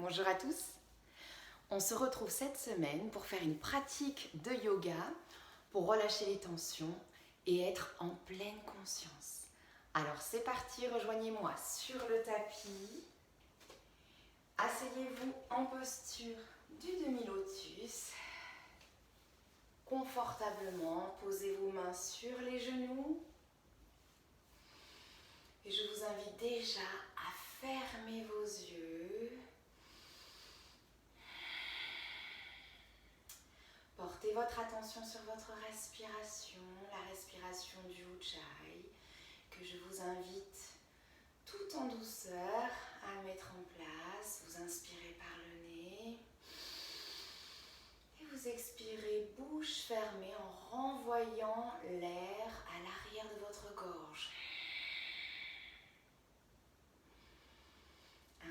Bonjour à tous. On se retrouve cette semaine pour faire une pratique de yoga pour relâcher les tensions et être en pleine conscience. Alors c'est parti, rejoignez-moi sur le tapis. Asseyez-vous en posture du demi-lotus. Confortablement, posez vos mains sur les genoux. Et je vous invite déjà à fermer vos yeux. Portez votre attention sur votre respiration, la respiration du Ujjayi, que je vous invite tout en douceur à mettre en place. Vous inspirez par le nez et vous expirez bouche fermée en renvoyant l'air à l'arrière de votre gorge.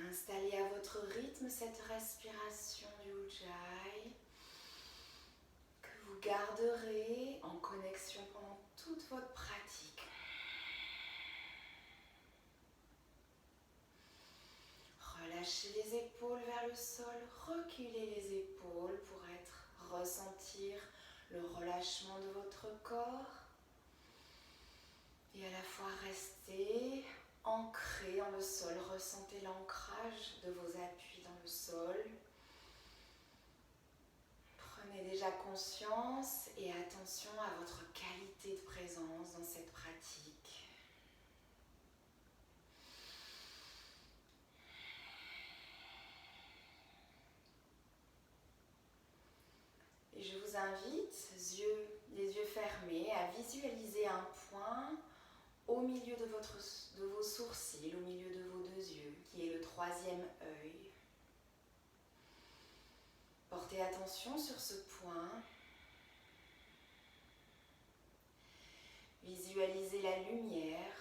Installez à votre rythme cette respiration du Ujjayi que vous garderez en connexion pendant toute votre pratique. Relâchez les épaules vers le sol, reculez les épaules pour ressentir le relâchement de votre corps et à la fois rester ancré dans le sol. Ressentez l'ancrage de vos appuis dans le sol. Prenez déjà conscience et attention à votre qualité de présence dans cette pratique. Et je vous invite, les yeux fermés, à visualiser un point au milieu de vos sourcils, au milieu de vos deux yeux, qui est le troisième œil. Portez attention sur ce point. Visualisez la lumière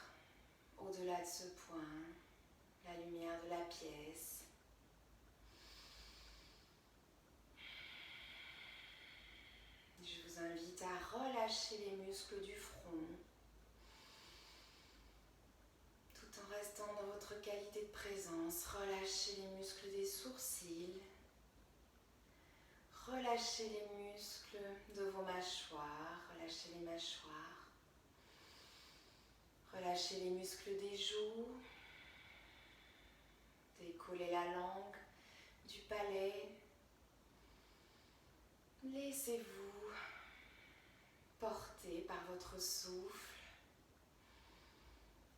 au-delà de ce point, la lumière de la pièce. Je vous invite à relâcher les muscles du front, tout en restant dans votre qualité de présence. Relâchez les muscles des sourcils. Relâchez les muscles de vos mâchoires. Relâchez les mâchoires. Relâchez les muscles des joues. Décollez la langue du palais. Laissez-vous porter par votre souffle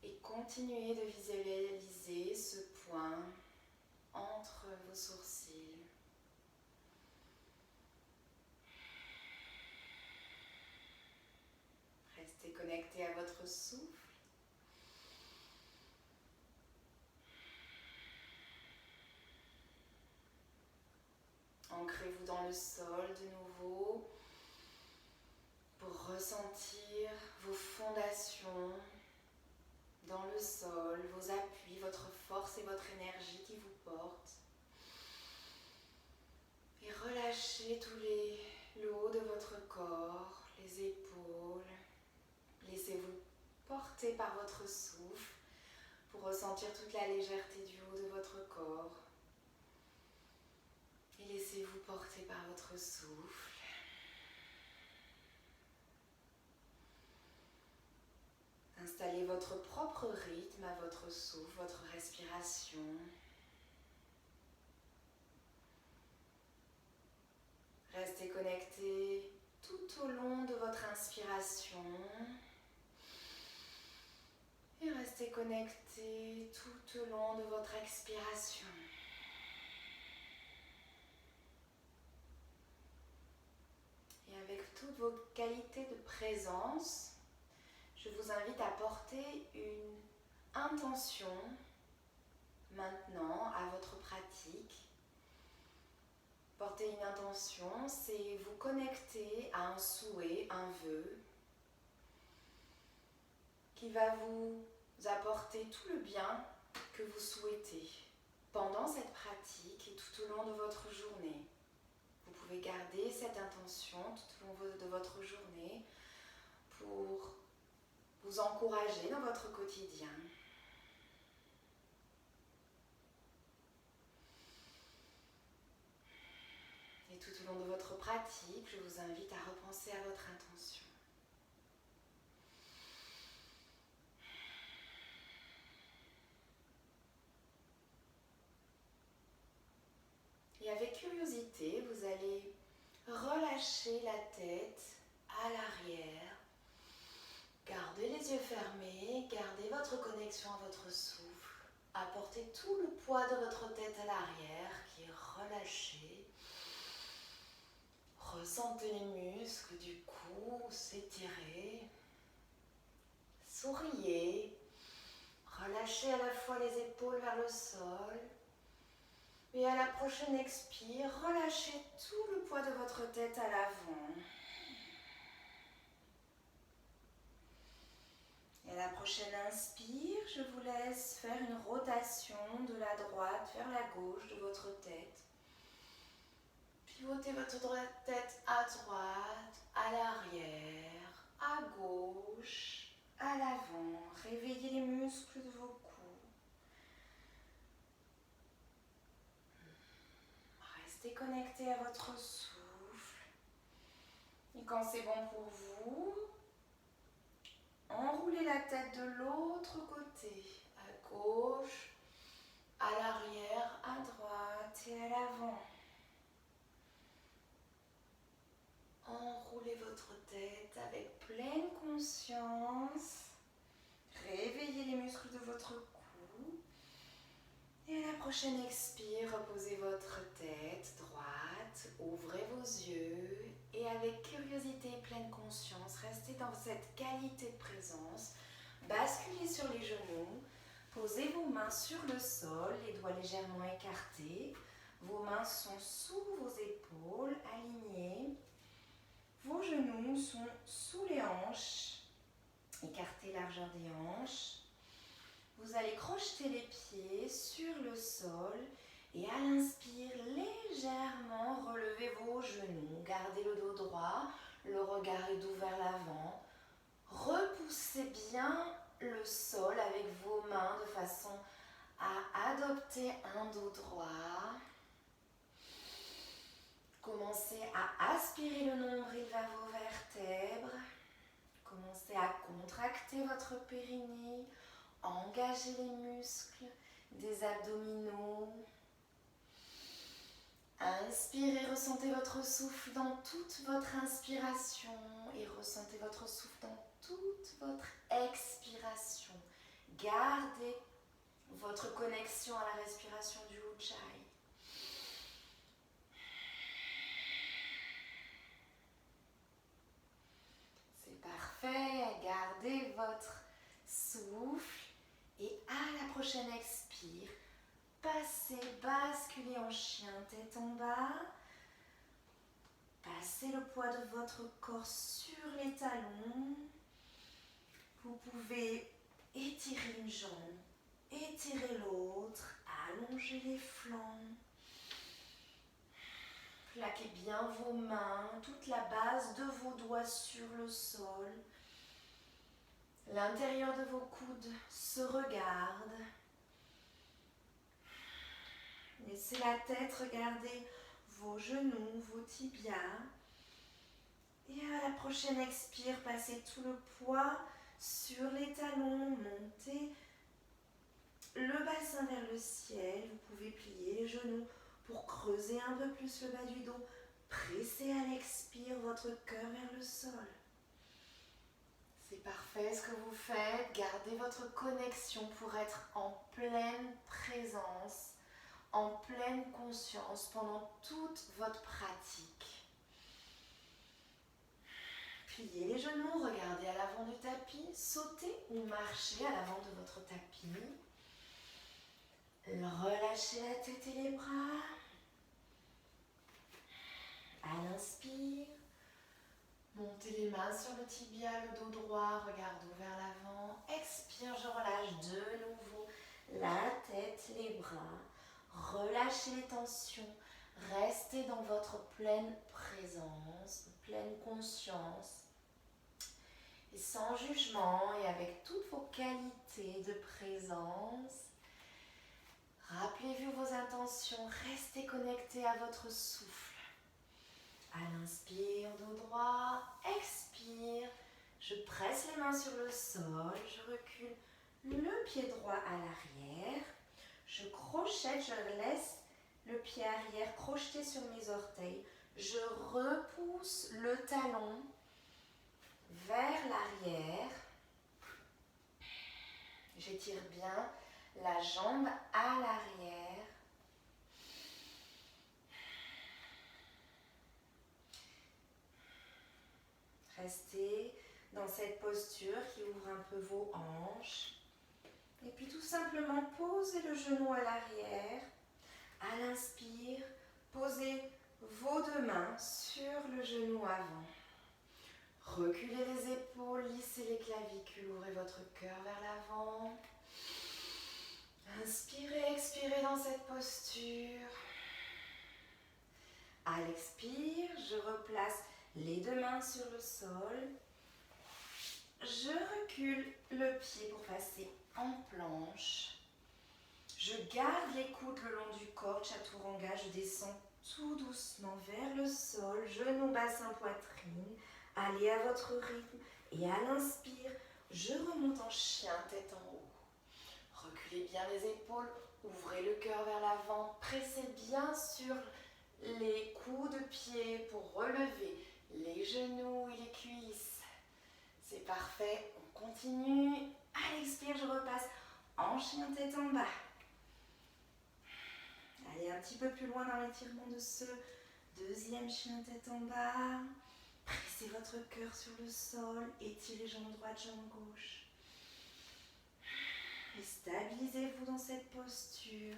et continuez de visualiser ce point entre vos sourcils. Restez connecté à votre souffle. Ancrez-vous dans le sol de nouveau pour ressentir vos fondations dans le sol, vos appuis, votre force et votre énergie qui vous portent. Et relâchez le haut de votre corps, les épaules. Laissez-vous porter par votre souffle pour ressentir toute la légèreté du haut de votre corps. Et laissez-vous porter par votre souffle. Installez votre propre rythme à votre souffle, votre respiration. Restez connecté tout au long de votre inspiration. Et restez connecté tout au long de votre expiration. Et avec toutes vos qualités de présence, je vous invite à porter une intention maintenant à votre pratique. Porter une intention, c'est vous connecter à un souhait, un vœu, qui va vous apporter tout le bien que vous souhaitez pendant cette pratique et tout au long de votre journée. Vous pouvez garder cette intention tout au long de votre journée pour vous encourager dans votre quotidien. tout au long de votre pratique, je vous invite à repenser à votre intention. Et avec curiosité, vous allez relâcher la tête à l'arrière. Gardez les yeux fermés, gardez votre connexion à votre souffle. Apportez tout le poids de votre tête à l'arrière qui est relâché. Ressentez les muscles du cou s'étirer. Souriez. Relâchez à la fois les épaules vers le sol. Et à la prochaine expire, relâchez tout le poids de votre tête à l'avant. Et à la prochaine inspire, je vous laisse faire une rotation de la droite vers la gauche de votre tête. Pivotez votre tête à droite, à l'arrière, à gauche, à l'avant. Réveillez les muscles de vos coudes. Restez connecté à votre souffle. Et quand c'est bon pour vous, enroulez la tête de l'autre côté, à gauche, à l'arrière, à droite et à l'avant. Enroulez votre tête avec pleine conscience. Réveillez les muscles de votre cou. Et à la prochaine expire, reposez votre tête droite, ouvrez vos yeux et avec curiosité et pleine conscience, restez dans cette qualité de présence. Basculez sur les genoux, posez vos mains sur le sol, les doigts légèrement écartés. Vos mains sont sous vos épaules, alignées. Vos genoux sont sous les hanches, écartez largeur des hanches. Vous allez crocheter les pieds sur le sol et à l'inspire, légèrement relevez vos genoux. Gardez le dos droit, le regard est doux vers l'avant. Repoussez bien le sol avec vos mains de façon à adopter un dos droit. Commencez à aspirer le nombril vers vos vertèbres. Commencez à contracter votre périnée. Engagez les muscles des abdominaux. Inspirez, ressentez votre souffle dans toute votre inspiration et ressentez votre souffle dans toute votre expiration. Gardez votre connexion à la respiration du Ujjayi. C'est parfait, gardez votre souffle et à la prochaine expire, passez, basculez en chien tête en bas. Passez le poids de votre corps sur les talons. Vous pouvez étirer une jambe, étirer l'autre, allonger les flancs. Plaquez bien vos mains, toute la base de vos doigts sur le sol. L'intérieur de vos coudes se regarde. Laissez la tête regarder vos genoux, vos tibias. Et à la prochaine expire, passez tout le poids sur les talons, montez le bassin vers le ciel. Vous pouvez plier les genoux pour creuser un peu plus le bas du dos. Pressez à l'expire votre cœur vers le sol. C'est parfait ce que vous faites. Gardez votre connexion pour être en pleine présence, en pleine conscience pendant toute votre pratique. Pliez les genoux, regardez à l'avant du tapis, sautez ou marchez à l'avant de votre tapis. Relâchez la tête et les bras. À l'inspire, montez les mains sur le tibia, le dos droit, regard vers l'avant. Expire, je relâche de nouveau la tête, les bras. Relâchez les tensions. Restez dans votre pleine présence, pleine conscience. Et sans jugement et avec toutes vos qualités de présence, rappelez-vous vos intentions, restez connectés à votre souffle. À l'inspire, dos droit, expire. Je presse les mains sur le sol, je recule le pied droit à l'arrière. Je crochette, je laisse le pied arrière crocheté sur mes orteils. Je repousse le talon vers l'arrière. J'étire bien la jambe à l'arrière. Restez dans cette posture qui ouvre un peu vos hanches. Et puis tout simplement, posez le genou à l'arrière. À l'inspire, posez vos deux mains sur le genou avant. Reculez les épaules, lissez les clavicules, ouvrez votre cœur vers l'avant. Inspirez, expirez dans cette posture. À l'expire, je replace les deux mains sur le sol. Je recule le pied pour passer en planche. Je garde les coudes le long du corps, chaturanga. Je descends tout doucement vers le sol, genou, bassin, poitrine. Allez à votre rythme et à l'inspire, je remonte en chien, tête en haut. Reculez bien les épaules, ouvrez le cœur vers l'avant, pressez bien sur les coups de pied pour relever les genoux et les cuisses. C'est parfait, on continue. À l'expire, je repasse en chien, tête en bas. Allez un petit peu plus loin dans l'étirement de ce deuxième chien, tête en bas. Pressez votre cœur sur le sol, étirez jambe droite, jambe gauche. Et stabilisez-vous dans cette posture.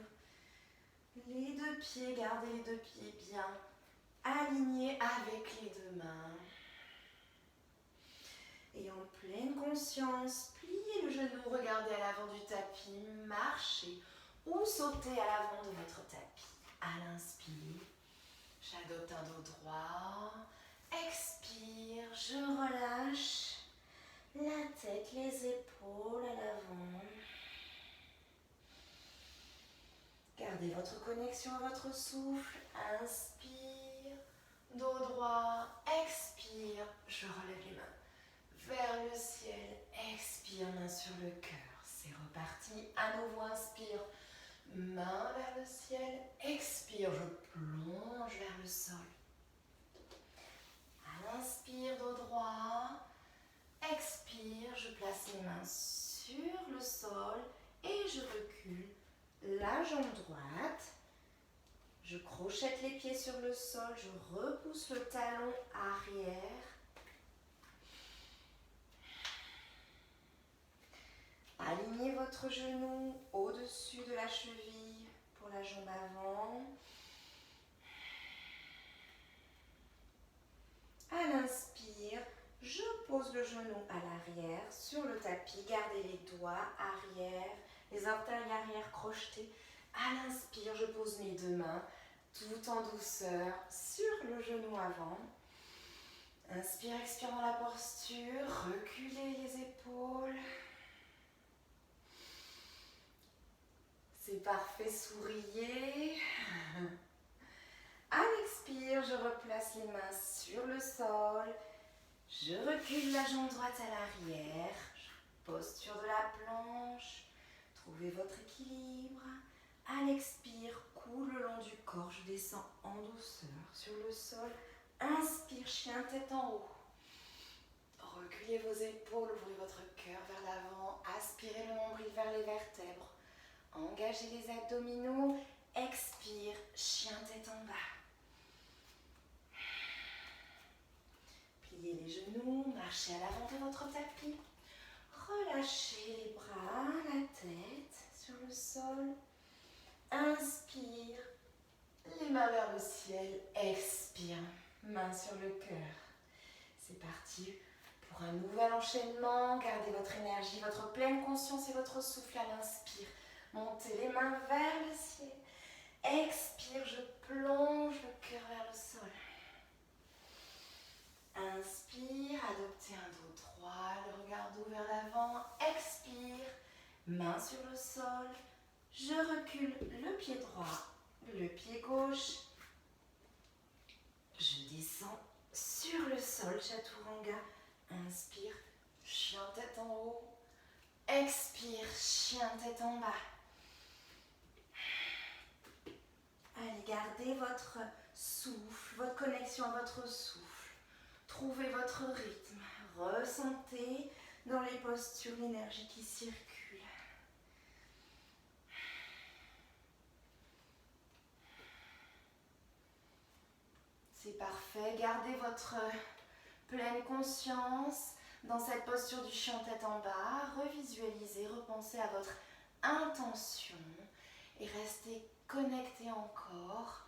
Les deux pieds, gardez les deux pieds bien alignés avec les deux mains. Et en pleine conscience, pliez le genou, regardez à l'avant du tapis, marchez ou sautez à l'avant de votre tapis. À l'inspire, j'adopte un dos droit. Expire, je relâche la tête, les épaules à l'avant. Gardez votre connexion à votre souffle. Inspire, dos droit. Expire, je relève les mains vers le ciel. Expire, main sur le cœur. C'est reparti. À nouveau, inspire, main vers le ciel. Expire, je plonge vers le sol. Inspire, dos droit. Expire, je place mes mains sur le sol et je recule la jambe droite. Je crochette les pieds sur le sol, je repousse le talon arrière. Alignez votre genou au-dessus de la cheville pour la jambe avant. À l'inspire, je pose le genou à l'arrière sur le tapis. Gardez les doigts arrière, les orteils arrière crochetés. À l'inspire, je pose mes deux mains tout en douceur sur le genou avant. Inspire, expire dans la posture. Reculez les épaules. C'est parfait, souriez. À l'expire, je replace les mains sur le sol. Je recule la jambe droite à l'arrière. Posture de la planche. Trouvez votre équilibre. À l'expire, cou le long du corps. Je descends en douceur sur le sol. Inspire, chien, tête en haut. Reculez vos épaules, ouvrez votre cœur vers l'avant. Aspirez le nombril vers les vertèbres. Engagez les abdominaux. Expire, chien, tête en bas. Pliez les genoux, marchez à l'avant de votre tapis. Relâchez les bras, la tête sur le sol. Inspire, les mains vers le ciel. Expire, main sur le cœur. C'est parti pour un nouvel enchaînement. Gardez votre énergie, votre pleine conscience et votre souffle à l'inspire. Montez les mains vers le ciel. Expire, je plonge le cœur vers le sol. Inspire, adoptez un dos droit, le regard doux vers l'avant. Expire, main sur le sol. Je recule le pied droit, le pied gauche. Je descends Chaturanga. Inspire, chien tête en haut. Expire, chien tête en bas. Allez, gardez votre souffle, votre connexion à votre souffle. Trouvez votre rythme. Ressentez dans les postures l'énergie qui circule. C'est parfait. Gardez votre pleine conscience dans cette posture du chien tête en bas. Revisualisez, repensez à votre intention et restez connecté encore.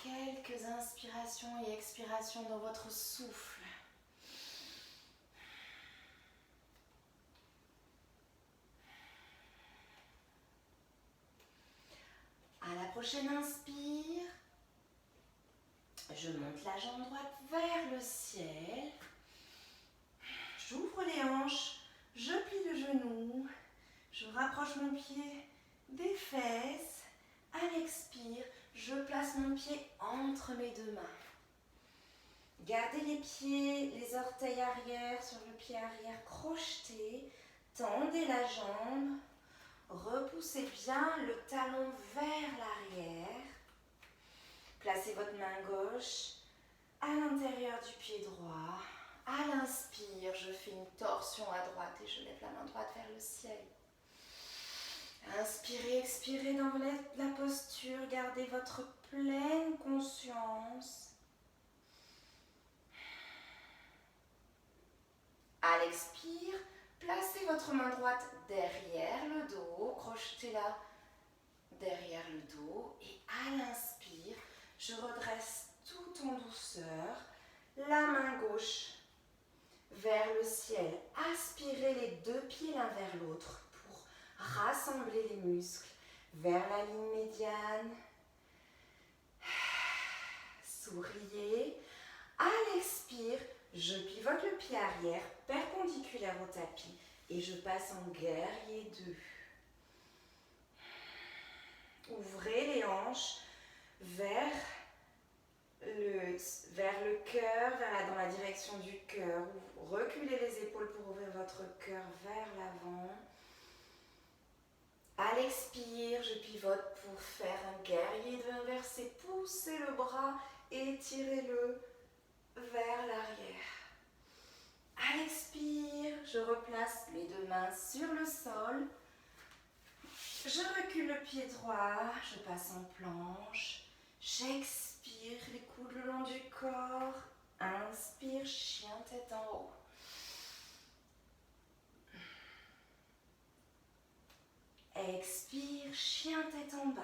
Quelques inspirations et expirations dans votre souffle. À la prochaine inspire, je monte la jambe droite vers le ciel. J'ouvre les hanches, je plie le genou, je rapproche mon pied des fesses. À l'expire, je place mon pied entre mes deux mains. Gardez les pieds, les orteils arrière sur le pied arrière crocheté. Tendez la jambe. Repoussez bien le talon vers l'arrière. Placez votre main gauche à l'intérieur du pied droit. À l'inspire, je fais une torsion à droite et je lève la main droite vers le ciel. Inspirez, expirez dans la posture. Gardez votre pleine conscience. À l'expire, placez votre main droite derrière le dos. Crochetez-la derrière le dos. Et à l'inspire, je redresse tout en douceur. La main gauche vers le ciel. Aspirez les deux pieds l'un vers l'autre pour rassembler les muscles vers la ligne médiane. Souriez. À l'expire, je pivote le pied arrière perpendiculaire au tapis et je passe en guerrier 2. Ouvrez les hanches vers le cœur, dans la direction du cœur. Reculez les épaules pour ouvrir votre cœur vers l'avant. À l'expire, je pivote pour faire un guerrier 2 inversé. Poussez le bras, étirez-le vers l'arrière. À l'expire, je replace mes deux mains sur le sol. Je recule le pied droit, je passe en planche. J'expire, les coudes le long du corps. Inspire, chien tête en haut. Expire, chien tête en bas.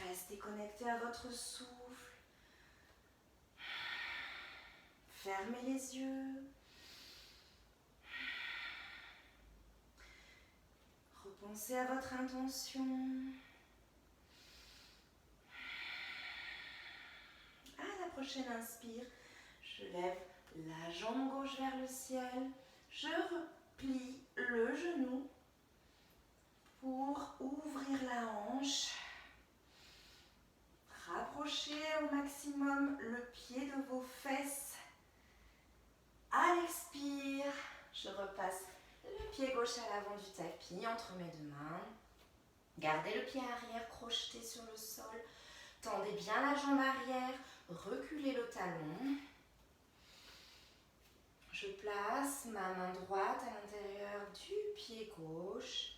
Restez connecté à votre souffle. Fermez les yeux. Repensez à votre intention. À la prochaine inspire, je lève la jambe gauche vers le ciel. Je replie le genou pour ouvrir la hanche. Rapprochez au maximum le pied de vos fesses. À l'expire, je repasse le pied gauche à l'avant du tapis entre mes deux mains. Gardez le pied arrière crocheté sur le sol. Tendez bien la jambe arrière. Reculez le talon. Je place ma main droite à l'intérieur du pied gauche.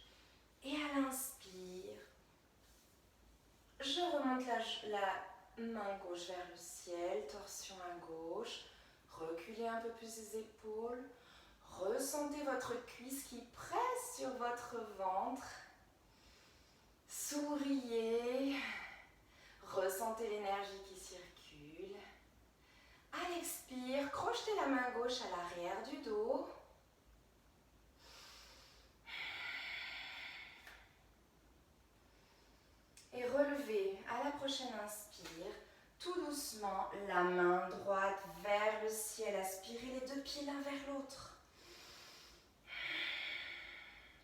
Et à l'inspire, je remonte la main gauche vers le ciel, torsion à gauche. Reculez un peu plus les épaules. Ressentez votre cuisse qui presse sur votre ventre. Souriez. Ressentez l'énergie qui circule. À l'expire, crochetez la main gauche à l'arrière du dos. Et relevez à la prochaine inspire, tout doucement, la main droite vers le ciel. Aspirez les deux pieds l'un vers l'autre.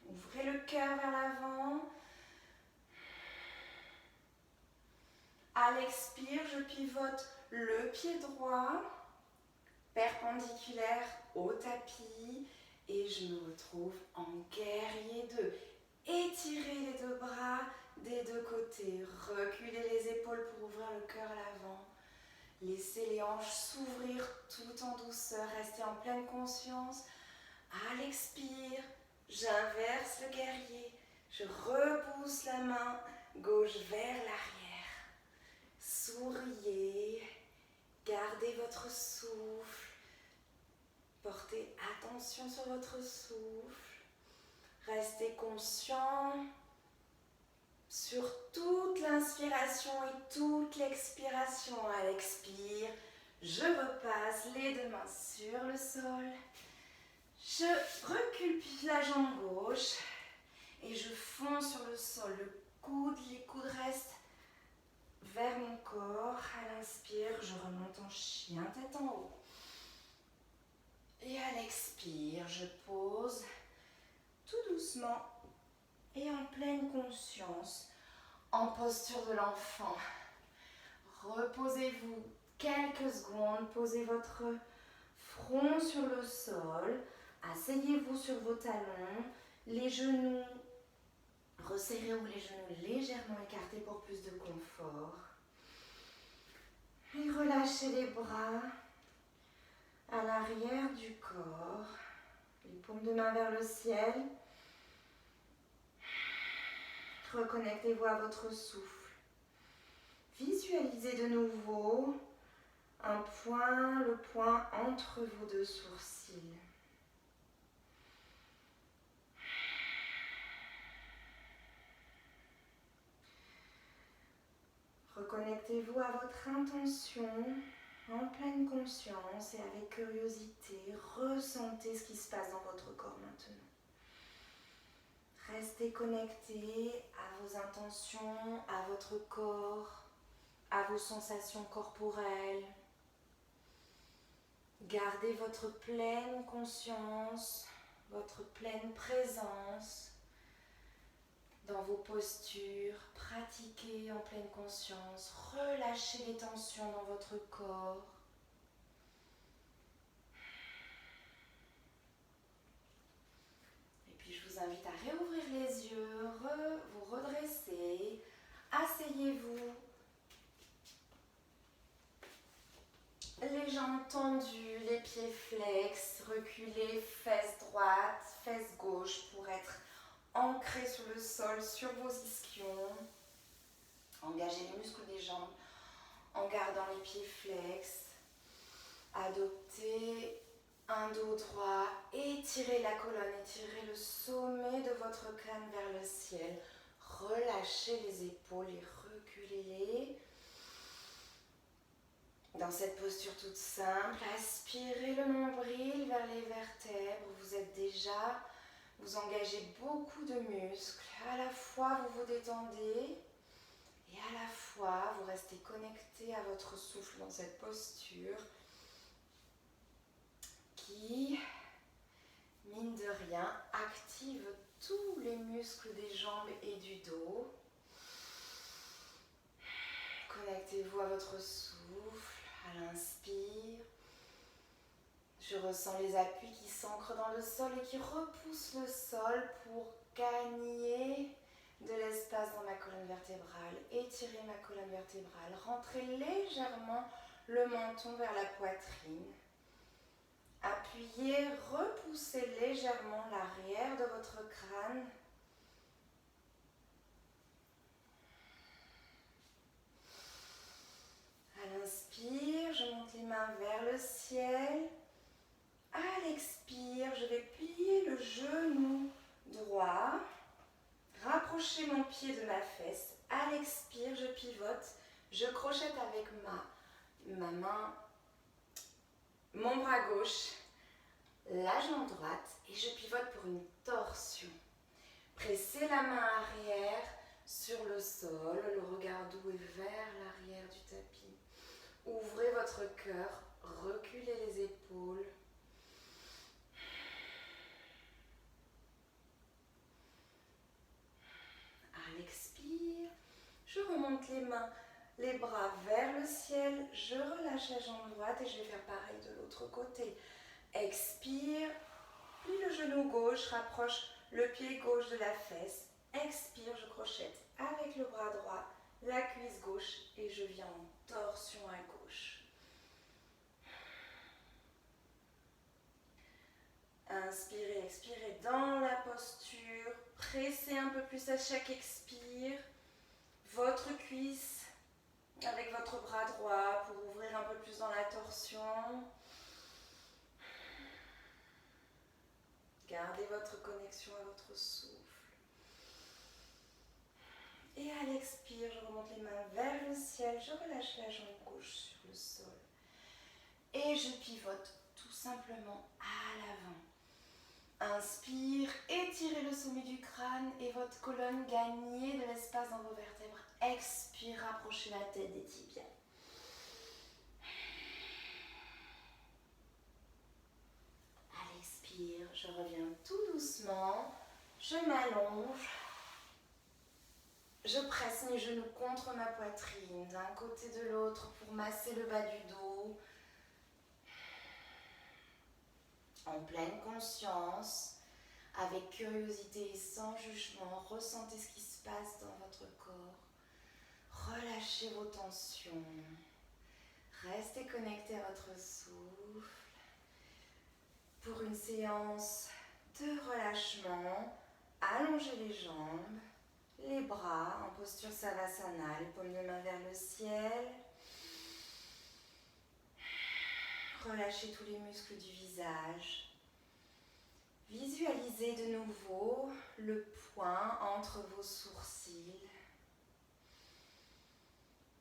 Ouvrez le cœur vers l'avant. À l'expire, je pivote le pied droit, perpendiculaire au tapis, et je me retrouve en guerrier 2. Étirez les deux bras des deux côtés, reculez les épaules pour ouvrir le cœur à l'avant. Laissez les hanches s'ouvrir tout en douceur, restez en pleine conscience. À l'expire, j'inverse le guerrier, je repousse la main gauche vers l'arrière. Souriez, gardez votre souffle, portez attention sur votre souffle, restez conscient sur toute l'inspiration et toute l'expiration. À l'expire, je repasse les deux mains sur le sol. Je recule la jambe gauche et je fonds sur le sol. Les coudes restent vers mon corps. À l'inspire, je remonte en chien, tête en haut. Et à l'expire, je pose tout doucement et en pleine conscience, en posture de l'enfant. Reposez-vous quelques secondes, posez votre front sur le sol, asseyez-vous sur vos talons, les genoux resserrés ou les genoux légèrement écartés pour plus de confort. Et relâchez les bras à l'arrière du corps, les paumes de main vers le ciel. Reconnectez-vous à votre souffle. Visualisez de nouveau un point, le point entre vos deux sourcils. Reconnectez-vous à votre intention en pleine conscience et avec curiosité. Ressentez ce qui se passe dans votre corps maintenant. Restez connecté à vos intentions, à votre corps, à vos sensations corporelles. Gardez votre pleine conscience, votre pleine présence dans vos postures. Pratiquez en pleine conscience. Relâchez les tensions dans votre corps. Et puis je vous invite à réouvrir les yeux, vous redresser, asseyez-vous. Les jambes tendues, les pieds flex, reculez, fesses droites, fesses gauche pour être ancrés sur le sol, sur vos ischions. Engagez les muscles des jambes en gardant les pieds flex. Adoptez un dos droit, étirez la colonne, étirez le sommet de votre crâne vers le ciel. Relâchez les épaules et reculez-les. Dans cette posture toute simple, aspirez le nombril vers les vertèbres. Vous engagez beaucoup de muscles. À la fois, vous vous détendez et à la fois, vous restez connecté à votre souffle dans cette posture qui, mine de rien, active tous les muscles des jambes et du dos. Connectez-vous à votre souffle. À l'inspire, je ressens les appuis qui s'ancrent dans le sol et qui repoussent le sol pour gagner de l'espace dans ma colonne vertébrale. Étirez ma colonne vertébrale, rentrez légèrement le menton vers la poitrine. Appuyez, repoussez légèrement l'arrière de votre crâne. À l'inspire, je monte les mains vers le ciel. À l'expire, je vais plier le genou droit. Rapprocher mon pied de ma fesse. À l'expire, je pivote. Je crochette avec ma main, mon bras gauche, la jambe droite et je pivote pour une torsion. Pressez la main arrière sur le sol, le regard doux est vers l'arrière du tapis. Ouvrez votre cœur, reculez les épaules. À l'expire, je remonte les mains Les bras vers le ciel, je relâche la jambe droite et je vais faire pareil de l'autre côté. Expire, plie le genou gauche, rapproche le pied gauche de la fesse. Expire, je crochette avec le bras droit, la cuisse gauche et je viens en torsion à gauche. Inspirez, expirez dans la posture. Pressez un peu plus à chaque expire. Votre cuisse avec votre bras droit pour ouvrir un peu plus dans la torsion. Gardez votre connexion à votre souffle. Et à l'expire, je remonte les mains vers le ciel. Je relâche la jambe gauche sur le sol. Et je pivote tout simplement à l'avant. Inspire, étirez le sommet du crâne et votre colonne, gagnez de l'espace dans vos vertèbres. Expire, rapprochez la tête des tibias. À l'expire, je reviens tout doucement, je m'allonge, je presse mes genoux contre ma poitrine, d'un côté de l'autre pour masser le bas du dos. En pleine conscience, avec curiosité et sans jugement, ressentez ce qui se passe dans votre corps. Relâchez vos tensions. Restez connecté à votre souffle. Pour une séance de relâchement, allongez les jambes, les bras en posture Savasana, les paumes de main vers le ciel. Relâchez tous les muscles du visage. Visualisez de nouveau le point entre vos sourcils.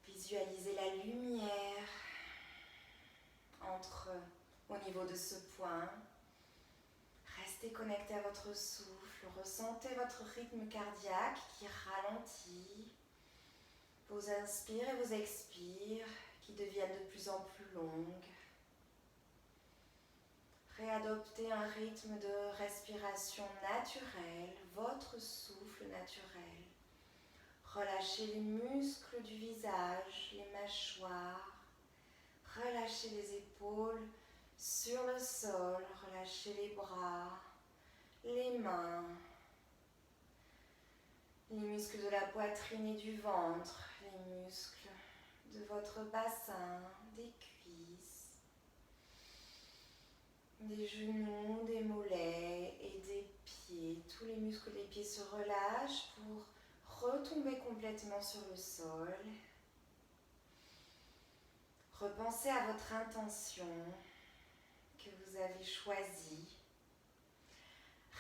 Visualisez la lumière au niveau de ce point. Restez connecté à votre souffle. Ressentez votre rythme cardiaque qui ralentit. Vos inspires et vos expires qui deviennent de plus en plus longues. Réadoptez un rythme de respiration naturel, votre souffle naturel. Relâchez les muscles du visage, les mâchoires. Relâchez les épaules sur le sol. Relâchez les bras, les mains, les muscles de la poitrine et du ventre, les muscles de votre bassin, des cuisses, des genoux, des mollets et des pieds. Tous les muscles des pieds se relâchent pour retomber complètement sur le sol. Repensez à votre intention que vous avez choisie.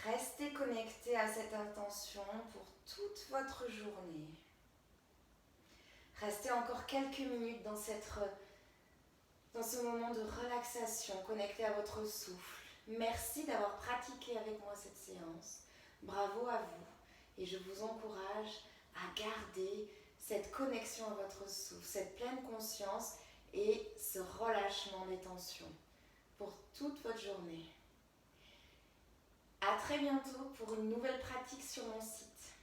Restez connecté à cette intention pour toute votre journée. Restez encore quelques minutes dans ce moment de relaxation, connecté à votre souffle. Merci d'avoir pratiqué avec moi cette séance. Bravo à vous et je vous encourage à garder cette connexion à votre souffle, cette pleine conscience et ce relâchement des tensions pour toute votre journée. À très bientôt pour une nouvelle pratique sur mon site.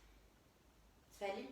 Salut!